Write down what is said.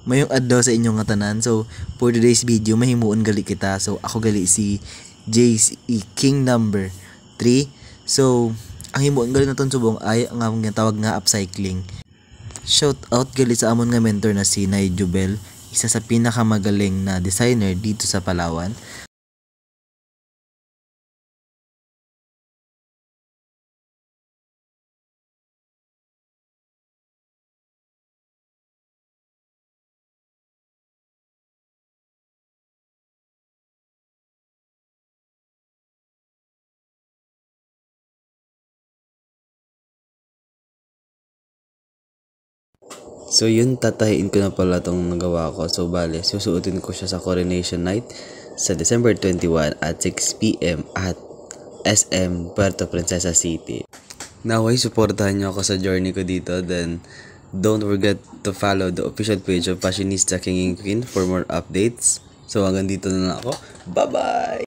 Mayong adlaw sa inyong nga tanan. So, for today's video, mahimuon gali kita. So, ako gali si JC King number 3. So, ang himuon gali naton subong ay ang tawag nga upcycling. Shout out gali sa amon nga mentor na si Nay Jubel, isa sa pinakamagaling na designer dito sa Palawan. So yun, tatahiin ko na pala itong nagawa ko. So bale, susuotin ko siya sa Coronation Night sa December 21 at 6 PM at SM Puerto Princesa City. Naway, supportahan nyo ako sa journey ko dito. Then, don't forget to follow the official page of Fashionista King and Queen for more updates. So hanggang dito na lang ako. Bye-bye!